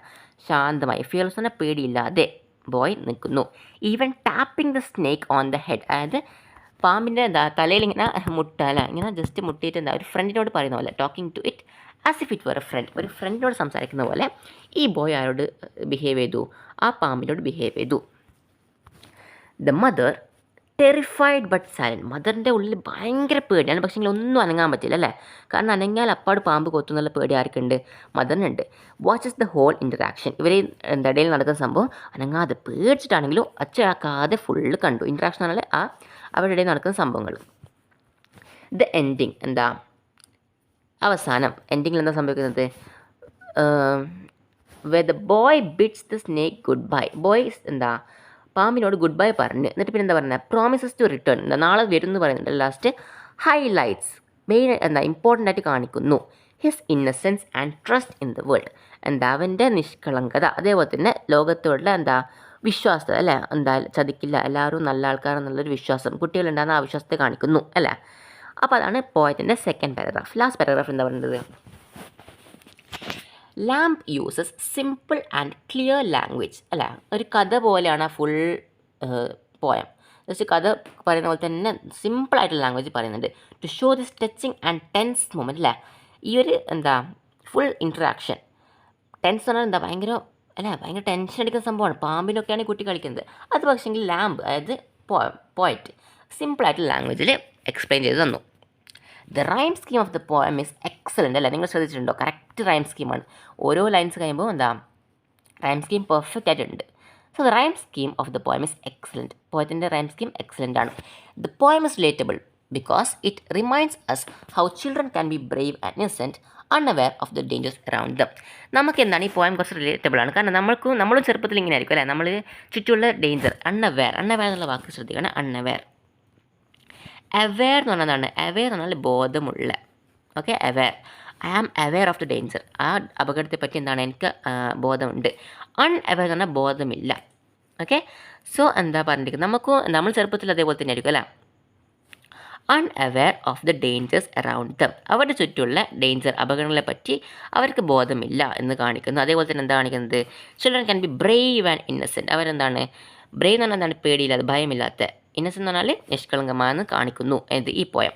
ശാന്തമായി. ഫിയർലെസ് എന്നാൽ പേടിയില്ലാതെ ബോയ് നിൽക്കുന്നു. Even tapping the snake on the head, അതായത് പാമ്പിൻ്റെ തലയിൽ ഇങ്ങനെ മുട്ടല, ഇങ്ങനെ ജസ്റ്റ് മുട്ടിയിട്ട് ഒരു ഫ്രണ്ടിനോട് പറയുന്ന പോലെ, talking to it as if it were a friend, ഒരു ഫ്രണ്ടിനോട് സംസാരിക്കുന്ന പോലെ ഈ ബോയ് ആരോട് ബിഹേവ് ചെയ്തു? ആ പാമ്പിനോട് ബിഹേവ് ചെയ്തു. The mother terrified but silent, മദറിൻ്റെ ഉള്ളിൽ ഭയങ്കര പേടിയാണ്, പക്ഷേ ഒന്നും അനങ്ങാൻ പറ്റില്ല, അല്ലേ? കാരണം അനങ്ങിയാൽ അപ്പാട് പാമ്പ് കൊത്തുന്നുള്ള പേടി ആർക്കുണ്ട്? മദറിനുണ്ട്. വാച്ചസ് ദ ഹോൾ ഇൻറ്ററാക്ഷൻ, ഇവർ ഇടയിൽ നടക്കുന്ന സംഭവം അനങ്ങാതെ പേടിച്ചിട്ടാണെങ്കിലും അച്ചയാക്കാതെ ഫുള്ള് കണ്ടു. ഇൻറ്ററാക്ഷൻ എന്നാൽ അവരുടെ ഇടയിൽ നടക്കുന്ന സംഭവങ്ങൾ. ദ എൻഡിങ്, എന്താ അവസാനം, എൻഡിങ്ങിൽ എന്താ സംഭവിക്കുന്നത്? വെ the boy bits the snake good bye, boy എന്താ പാമ്പിനോട് ഗുഡ് ബൈ പറഞ്ഞ്, എന്നിട്ട് പിന്നെ എന്താ പറയുന്നത്? പ്രോമിസസ് ടു റിട്ടേൺ, എന്താ നാളെ വരും എന്ന് പറയുന്നുണ്ട്. ലാസ്റ്റ് ഹൈലൈറ്റ്സ്, മെയിൻ എന്താ ഇമ്പോർട്ടൻ്റ് ആയിട്ട് കാണിക്കുന്നു his innocence and trust in the world, എന്താ അവൻ്റെ നിഷ്കളങ്കത, അതേപോലെ തന്നെ ലോകത്തോടുള്ള എന്താ വിശ്വാസത, അല്ലേ? എന്താ ചതിക്കില്ല, എല്ലാവരും നല്ല ആൾക്കാരെന്നുള്ളൊരു വിശ്വാസം, കുട്ടികളുണ്ടാകുന്ന ആ വിശ്വാസത്തെ കാണിക്കുന്നു, അല്ലേ? അപ്പോൾ അതാണ് പോയത്തിൻ്റെ സെക്കൻഡ് പാരഗ്രാഫ്. ലാസ്റ്റ് പാരഗ്രാഫ് എന്താ പറയുന്നത്? Lamb uses simple and clear language, അല്ല ഒരു കഥ പോലെയാണ് ആ ഫുൾ പോയം. ജസ്റ്റ് കഥ പറയുന്ന പോലെ തന്നെ സിമ്പിളായിട്ടുള്ള ലാംഗ്വേജ് പറയുന്നുണ്ട്. To show this touching and tense moment, അല്ലേ? ഈ ഒരു എന്താ ഫുൾ ഇൻട്രാക്ഷൻ, ടെൻസ് എന്ന് പറഞ്ഞാൽ എന്താ ഭയങ്കര ടെൻഷൻ അടിക്കുന്ന സംഭവമാണ്. പാമ്പിനൊക്കെയാണ് കുട്ടി കളിക്കുന്നത്. അത് പക്ഷേങ്കിൽ ലാംബ്, അതായത് പോയറ്റ് സിമ്പിളായിട്ടുള്ള ലാംഗ്വേജിൽ എക്സ്പ്ലെയിൻ ചെയ്ത് തന്നു. The rhyme scheme of the poem is excellent, അല്ലേ? നിങ്ങൾ ശ്രദ്ധിച്ചിട്ടുണ്ടോ? കറക്റ്റ് റൈം സ്കീമാണ്. ഓരോ ലൈൻസ് കഴിയുമ്പോൾ എന്താ റൈം സ്കീം പെർഫെക്റ്റ് ആയിട്ടുണ്ട്. So the rhyme scheme of the poem is excellent. പോയത്തിൻ്റെ റൈം സ്കീം എക്സലൻ്റ് ആണ്. The poem is relatable because it reminds us how children can be brave and innocent unaware of the dangers around them. നമുക്ക് എന്താണ് ഈ poem കുറച്ച് relatable ആണ്. കാരണം നമ്മളും ചെറുപ്പത്തിൽ ഇങ്ങനെ ആയിരിക്കും, അല്ലേ? നമ്മൾ ചുറ്റുമുള്ള ഡേഞ്ചർ, അൺഅവെയർ എന്നുള്ള വാക്ക് ശ്രദ്ധിക്കണം. അൺഅവെയർ. അവെയർ എന്ന് പറഞ്ഞതാണ്, അവെയർ എന്ന് പറഞ്ഞാൽ ബോധമുള്ള. Okay, aware, I am aware of the danger, ആ അപകടത്തെ പറ്റി എന്താണ് എനിക്ക് ബോധമുണ്ട്. അൺഅവെയർ എന്ന് പറഞ്ഞാൽ ബോധമില്ല. ഓക്കെ, സോ എന്താ പറഞ്ഞിരിക്കുന്നത്? നമ്മൾ ചെറുപ്പത്തിൽ അതേപോലെ തന്നെ ആയിരിക്കും, അല്ലേ? Unaware of the dangers around dum, അവരുടെ ചുറ്റുമുള്ള ഡേഞ്ചർ, അപകടങ്ങളെ പറ്റി അവർക്ക് ബോധമില്ല എന്ന് കാണിക്കുന്നു. അതേപോലെ തന്നെ എന്താ കാണിക്കുന്നത്? Children can be brave and innocent, അവരെന്താണ് ബ്രേവ് എന്ന് പറഞ്ഞാൽ എന്താണ്? പേടിയില്ലാതെ, ഭയമില്ലാത്ത. ഇന്നസെൻറ്റ് എന്ന് പറഞ്ഞാൽ നിഷ്കളങ്കമാണെന്ന് കാണിക്കുന്നു ഈ പോയം.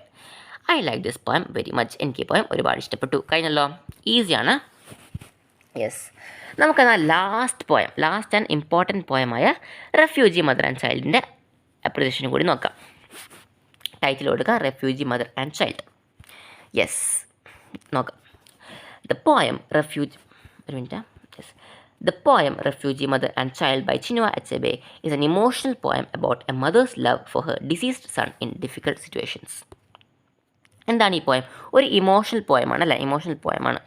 I like this poem very much. എനിക്ക് ഈ പോയം ഒരുപാട് ഇഷ്ടപ്പെട്ടു. കഴിഞ്ഞല്ലോ, ഈസിയാണ്. യെസ്, നമുക്കെന്നാൽ ലാസ്റ്റ് ആൻഡ് ഇമ്പോർട്ടൻറ്റ് പോയമായ റെഫ്യൂജി മദർ ആൻഡ് ചൈൽഡിൻ്റെ അപ്രിസിയേഷനും കൂടി നോക്കാം. ടൈറ്റിൽ കൊടുക്കുക refugee mother and child. Yes, നോക്കാം. The poem Refugee Mother and Child by Chinua Achebe is an emotional poem about a mother's love for her deceased son in difficult situations. എന്താണ് ഈ poem? ഒരു emotional പോയമാണ് അല്ലേ? Emotional പോയമാണ്.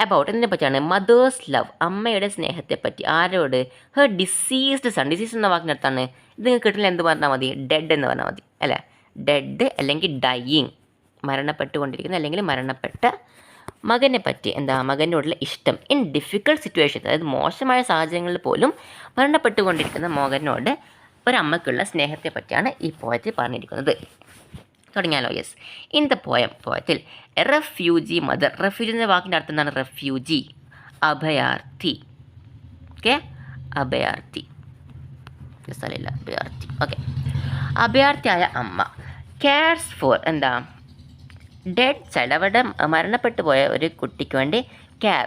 About എന്തിനെ പറ്റിയാണ്? Mothers love, അമ്മയുടെ സ്നേഹത്തെപ്പറ്റി. ആരോട്? Her diseased sun. Disease എന്ന വാക്കിനടുത്താണ്. ഇത് നിങ്ങൾക്ക് കിട്ടില്ല എന്ത് പറഞ്ഞാൽ മതി? ഡെഡ് എന്ന് പറഞ്ഞാൽ മതി അല്ലേ? ഡെഡ് അല്ലെങ്കിൽ ഡൈയിങ്, മരണപ്പെട്ടുകൊണ്ടിരിക്കുന്ന അല്ലെങ്കിൽ മരണപ്പെട്ട മകനെ പറ്റി. മകനോടുള്ള ഇഷ്ടം ഇൻ ഡിഫിക്കൽട്ട് സിറ്റുവേഷൻസ്, അതായത് മോശമായ സാഹചര്യങ്ങളിൽ പോലും മരണപ്പെട്ടുകൊണ്ടിരിക്കുന്ന മകനോട് ഒരമ്മയ്ക്കുള്ള സ്നേഹത്തെ പറ്റിയാണ് ഈ പോയത്തിൽ പറഞ്ഞിരിക്കുന്നത്. തുടങ്ങിയാലോ? യെസ്. ഇൻ ദ പോയത്തിൽ റെഫ്യൂജി മദർ, റെഫ്യൂജി എന്ന വാക്കിൻ്റെ അർത്ഥം എന്താണ്? റെഫ്യൂജി, അഭയാർത്ഥി. ഓക്കെ, അഭയാർത്ഥി, സ്ഥലമില്ല, അഭയാർത്ഥി. ഓക്കെ, അഭയാർത്ഥിയായ അമ്മ കെയർസ് ഫോർ ഡെഡ് ചൈൽഡ്, അവരുടെ മരണപ്പെട്ടു പോയ ഒരു കുട്ടിക്ക് വേണ്ടി കെയർ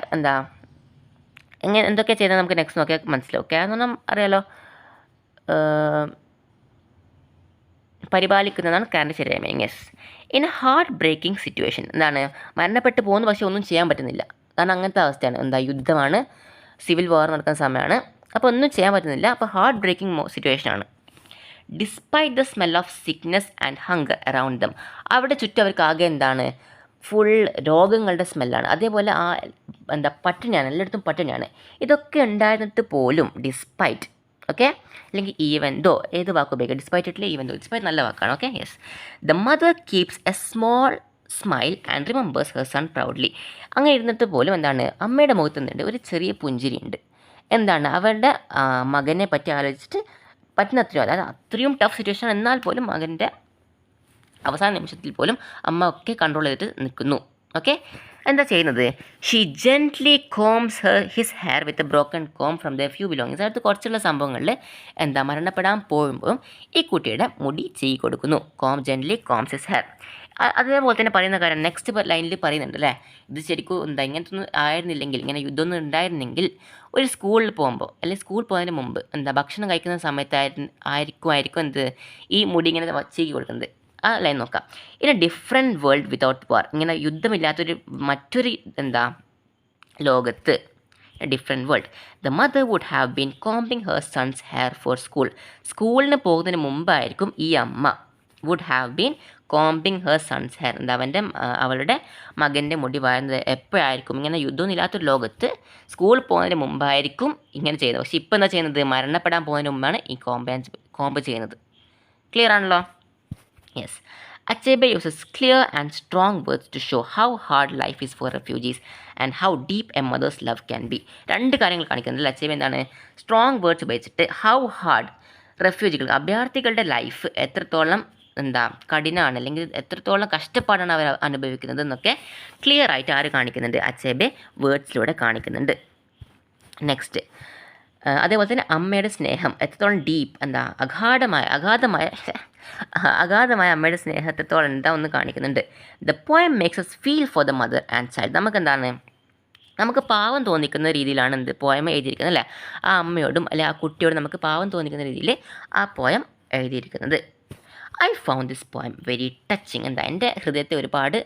എന്തൊക്കെ ചെയ്താൽ നമുക്ക് നെക്സ്റ്റ് നോക്കിയാൽ മനസ്സിലാവും. കെയർ എന്ന് പറഞ്ഞാൽ അറിയാലോ, പരിപാലിക്കുന്നതാണ് കെയറിൻ്റെ ശരിയായ meaning. Yes. In heart breaking situation, മരണപ്പെട്ടു പോകുന്നു പക്ഷേ ഒന്നും ചെയ്യാൻ പറ്റുന്നില്ല. കാരണം അങ്ങനത്തെ അവസ്ഥയാണ്. യുദ്ധമാണ്, സിവിൽ വാർ നടക്കുന്ന സമയമാണ്, അപ്പോൾ ഒന്നും ചെയ്യാൻ പറ്റുന്നില്ല. അപ്പോൾ ഹാർട്ട് ബ്രേക്കിംഗ് സിറ്റുവേഷനാണ്. Despite the smell of sickness and hunger around them, അവിടെ ചുറ്റും അവർക്ക് ആകെ ഫുൾ രോഗങ്ങളുടെ സ്മെല്ലാണ്. അതേപോലെ പട്ടിണിയാണ്, എല്ലായിടത്തും പട്ടിണിയാണ്. ഇതൊക്കെ ഉണ്ടായിരുന്നിട്ട് പോലും ഡിസ്പൈറ്റ്, ഓക്കെ, അല്ലെങ്കിൽ ഈവൻ ദോ, ഏത് വാക്ക് ഉപയോഗിക്കുക? ഡിസ്പൈറ്റ് ഇട്ടില്ല, ഈവൻ ദോ. ഡിസ്പൈറ്റ് നല്ല വാക്കാണ്. Okay, yes. The mother keeps A small smile and remembers her sun proudly. അങ്ങനെ ഇരുന്നിട്ട് പോലും അമ്മയുടെ മുഖത്ത് നിന്നുണ്ട് ഒരു ചെറിയ പുഞ്ചിരിയുണ്ട്. അവരുടെ മകനെ പറ്റി ആലോചിച്ചിട്ട് പറ്റുന്നത്രയും, അതായത് അത്രയും ടഫ് സിറ്റുവേഷൻ എന്നാൽ പോലും മകൻ്റെ അവസാന നിമിഷത്തിൽ പോലും അമ്മ ഒക്കെ കൺട്രോൾ ചെയ്തിട്ട് നിൽക്കുന്നു. ഓക്കെ, എന്താ ചെയ്യുന്നത്? She gently coms his hair with a broken com from the few belongings. അടുത്ത് കുറച്ചുള്ള സംഭവങ്ങളിൽ മരണപ്പെടാൻ പോകുമ്പോൾ ഈ കുട്ടിയുടെ മുടി ചെയ്യി കൊടുക്കുന്നു. Gently coms his hair. അതേപോലെ തന്നെ പറയുന്ന കാര്യം നെക്സ്റ്റ് ലൈനിൽ പറയുന്നുണ്ട് അല്ലേ? ഇത് ശരിക്കും ഇങ്ങനത്തെ ഒന്നും ആയിരുന്നില്ലെങ്കിൽ, ഇങ്ങനെ യുദ്ധമൊന്നും ഉണ്ടായിരുന്നെങ്കിൽ ഒരു സ്കൂളിൽ പോകുമ്പോൾ അല്ലെങ്കിൽ സ്കൂൾ പോകുന്നതിന് മുമ്പ് ഭക്ഷണം കഴിക്കുന്ന സമയത്തായിരിക്കും ഈ മുടി ഇങ്ങനെ ചീകി കൊടുക്കുന്നത്. ആ ലൈൻ നോക്കാം. In a different world without war, ഇങ്ങനെ യുദ്ധമില്ലാത്തൊരു മറ്റൊരു ലോകത്ത്, different world, the mother would have been combing her son's hair for സ്കൂളിന് പോകുന്നതിന് മുമ്പായിരിക്കും ഈ അമ്മ would have been combing her son's hair, അവളുടെ മകൻ്റെ മുടി വാരുന്നത് എപ്പോഴായിരിക്കും? ഇങ്ങനെ യുദ്ധമൊന്നും ഇല്ലാത്തൊരു ലോകത്ത് സ്കൂളിൽ പോകുന്നതിന് മുമ്പായിരിക്കും ഇങ്ങനെ ചെയ്യുന്നത്. പക്ഷേ ഇപ്പോൾ എന്താ ചെയ്യുന്നത്? മരണപ്പെടാൻ പോകുന്നതിന് മുമ്പാണ് ഈ കോംബ് ചെയ്യുന്നത്. ക്ലിയർ ആണല്ലോ? Yes. Achebe uses clear and strong words to show how hard life is for refugees and how deep a mother's love can be. രണ്ട് കാര്യങ്ങൾ കാണിക്കുന്നുണ്ട്. അച്ചേബെ സ്ട്രോങ് വേർഡ്സ് ഉപയോഗിച്ചിട്ട് ഹൗ ഹാർഡ് റെഫ്യൂജികൾ, അഭയാർത്ഥികളുടെ ലൈഫ് എത്രത്തോളം കഠിനമാണ്, അല്ലെങ്കിൽ എത്രത്തോളം കഷ്ടപ്പാടാണ് അവർ അനുഭവിക്കുന്നത് എന്നൊക്കെ ക്ലിയർ ആയിട്ട് ആര് കാണിക്കുന്നുണ്ട്? അച്ചേബെ വേർഡ്സിലൂടെ കാണിക്കുന്നുണ്ട്. നെക്സ്റ്റ്, അതേപോലെ തന്നെ അമ്മയുടെ സ്നേഹം എത്രത്തോളം ഡീപ്പ്, അഗാധമായ അമ്മയുടെ സ്നേഹം എത്രത്തോളം ഒന്ന് കാണിക്കുന്നുണ്ട്. The poem makes us feel for the mother and child. നമുക്ക് പാവം തോന്നിക്കുന്ന രീതിയിലാണ് പോയം എഴുതിയിരിക്കുന്നത് അല്ലേ? ആ അമ്മയോടും അല്ലെ ആ കുട്ടിയോടും നമുക്ക് പാവം തോന്നിക്കുന്ന രീതിയിൽ ആ പോയം എഴുതിയിരിക്കുന്നത്. I found this poem very touching. എൻ്റെ ഹൃദയത്തെ ഒരുപാട്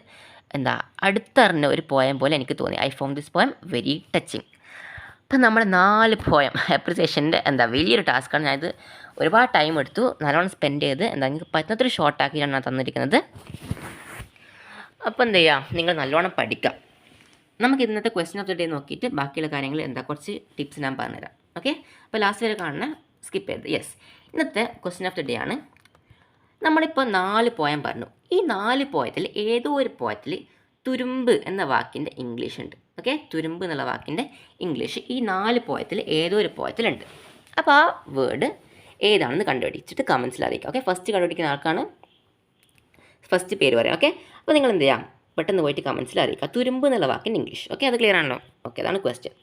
അടുത്തറിഞ്ഞ ഒരു പോയം പോലെ എനിക്ക് തോന്നി. I found this poem very touching. അപ്പം നമ്മൾ 4 പോയം അപ്രിസിയേഷൻ്റെ വലിയൊരു ടാസ്ക്കാണ്. ഞാനിത് ഒരുപാട് ടൈം എടുത്തു, നല്ലോണം സ്പെൻഡ് ചെയ്ത് നിങ്ങൾക്ക് പറ്റുന്നത്ര ഷോർട്ടാക്കിയാണ് ഞാൻ തന്നിരിക്കുന്നത്. അപ്പോൾ നിങ്ങൾ നല്ലോണം പഠിക്കാം. നമുക്ക് ഇന്നത്തെ ക്വസ്റ്റ്യൻ ഓഫ് ദി ഡേ നോക്കിയിട്ട് ബാക്കിയുള്ള കാര്യങ്ങൾ കുറച്ച് ടിപ്സ് ഞാൻ പറഞ്ഞുതരാം. ഓക്കെ, അപ്പോൾ ലാസ്റ്റ് വരെ കാണുന്ന സ്കിപ്പ് ചെയ്ത്. യെസ്, ഇന്നത്തെ ക്വസ്റ്റ്യൻ ഓഫ് ദി ഡേ ആണ്. നമ്മളിപ്പോൾ 4 പോയം പറഞ്ഞു. ഈ 4 പോയത്തിൽ ഏതോ ഒരു പോയത്തിൽ തുരുമ്പ് എന്ന വാക്കിൻ്റെ ഇംഗ്ലീഷ് ഉണ്ട്. ഓക്കെ, തുരുമ്പ് എന്നുള്ള വാക്കിൻ്റെ ഇംഗ്ലീഷ് ഈ 4 പോയത്തിൽ ഏതോ ഒരു പോയത്തിലുണ്ട്. അപ്പോൾ ആ വേർഡ് ഏതാണെന്ന് കണ്ടുപിടിച്ചിട്ട് കമൻസിൽ അറിയിക്കുക. ഓക്കെ, ഫസ്റ്റ് കണ്ടുപിടിക്കുന്ന ആൾക്കാണ് ഫസ്റ്റ് പേര് പറയാം. ഓക്കെ, അപ്പോൾ നിങ്ങൾ എന്ത് ചെയ്യാം? പെട്ടെന്ന് പോയിട്ട് കമൻസിൽ അറിയിക്കുക തുരുമ്പ് എന്നുള്ള വാക്കിൻ്റെ ഇംഗ്ലീഷ്. ഓക്കെ, അത് ക്ലിയർ ആണല്ലോ? ഓക്കെ, അതാണ് ക്വസ്റ്റ്യൻ.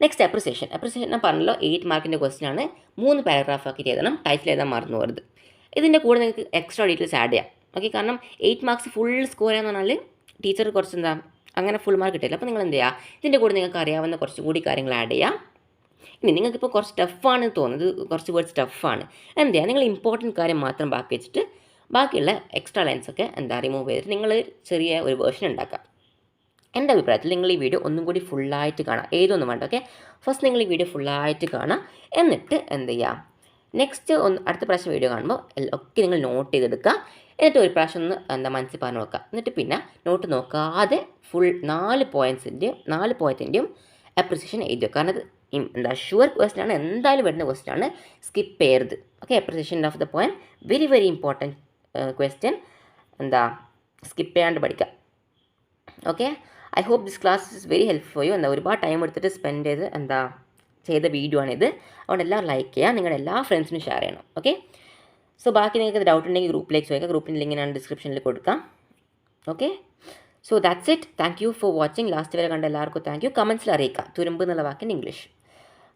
നെക്സ്റ്റ് അപ്രിസിയേഷൻ ഞാൻ പറഞ്ഞല്ലോ 8 മാർക്കിൻ്റെ ക്വസ്റ്റ്യൻ ആണ്. 3 പാരഗ്രാഫ് ആക്കിയിട്ട് എഴുതണം. ടൈറ്റിൽ എഴുതാൻ മറന്നു പോകരുത്. ഇതിൻ്റെ കൂടെ നിങ്ങൾക്ക് എക്സ്ട്രാ ഡീറ്റെയിൽസ് ആഡ് ചെയ്യാം. ഓക്കെ, കാരണം 8 മാർക്സ് ഫുൾ സ്കോർ ചെയ്യാന്ന് പറഞ്ഞാൽ ടീച്ചർ കുറച്ച് അങ്ങനെ ഫുൾ മാർക്ക് കിട്ടില്ല. അപ്പോൾ നിങ്ങൾ എന്ത് ചെയ്യുക, ഇതിൻ്റെ കൂടെ നിങ്ങൾക്ക് അറിയാവുന്ന കുറച്ചും കൂടി കാര്യങ്ങൾ ആഡ് ചെയ്യാം. ഇനി നിങ്ങൾക്കിപ്പോൾ കുറച്ച് ടഫാണ് തോന്നുന്നത്, കുറച്ച് വേർഡ്സ് ടഫാണ്, എന്ത് ചെയ്യുക, നിങ്ങൾ ഇമ്പോർട്ടൻറ്റ് കാര്യം മാത്രം ബാക്കി വെച്ചിട്ട് ബാക്കിയുള്ള എക്സ്ട്രാ ലൈൻസൊക്കെ റിമൂവ് ചെയ്തിട്ട് നിങ്ങൾ ചെറിയ ഒരു വേർഷൻ ഉണ്ടാക്കുക. എൻ്റെ അഭിപ്രായത്തിൽ നിങ്ങൾ ഈ വീഡിയോ ഒന്നും കൂടി ഫുള്ളായിട്ട് കാണാം, ഏതൊന്നും വേണ്ട. ഓക്കെ, ഫസ്റ്റ് നിങ്ങൾ ഈ വീഡിയോ ഫുള്ളായിട്ട് കാണാം. എന്നിട്ട് എന്ത് ചെയ്യുക, നെക്സ്റ്റ് അടുത്ത പ്രാവശ്യം വീഡിയോ കാണുമ്പോൾ ഒക്കെ നിങ്ങൾ നോട്ട് ചെയ്തെടുക്കുക. എന്നിട്ട് ഒരു പ്രാവശ്യം ഒന്ന് മനസ്സിൽ പറഞ്ഞു നോക്കുക. എന്നിട്ട് പിന്നെ നോട്ട് നോക്കാതെ ഫുൾ 4 പോയിൻറ്റിൻ്റെയും അപ്രിസിയേഷൻ എഴുതി വെക്കുക. കാരണം ഇത് ഷുവർ ക്വസ്റ്റ്യൻ ആണ്, എന്തായാലും വരുന്ന ക്വസ്റ്റ്യൻ ആണ്, സ്കിപ്പ് ചെയ്യരുത്. Okay, appreciation of the point very very important question, skip ചെയ്യാണ്ട് പഠിക്കുക. Okay, I hope this class is very help for you. ഒരുപാട് ടൈം എടുത്തിട്ട് സ്പെൻഡ് ചെയ്ത വീഡിയോ ആണിത്. അതുകൊണ്ട് എല്ലാം ലൈക്ക് ചെയ്യുക, നിങ്ങളുടെ എല്ലാ ഫ്രണ്ട്സിനും ഷെയർ ചെയ്യണം. ഓക്കെ, സോ ബാക്കി നിങ്ങൾക്ക് ഡൗട്ട് ഉണ്ടെങ്കിൽ ഗ്രൂപ്പിലേക്ക് ചോദിക്കുക. ഗ്രൂപ്പിൻ്റെ ലിങ്ക് ഞാൻ ഡിസ്ക്രിപ്ഷനിൽ കൊടുക്കാം. Okay, so that's it. Thank you for watching. Last വരെ കണ്ട എല്ലാവർക്കും താങ്ക് യു. കമൻസിൽ അറിയിക്കുക തുരുമ്പ് എന്നുള്ള വാക്കിൻ്റെ English.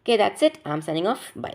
Okay, that's it. I am signing off. By.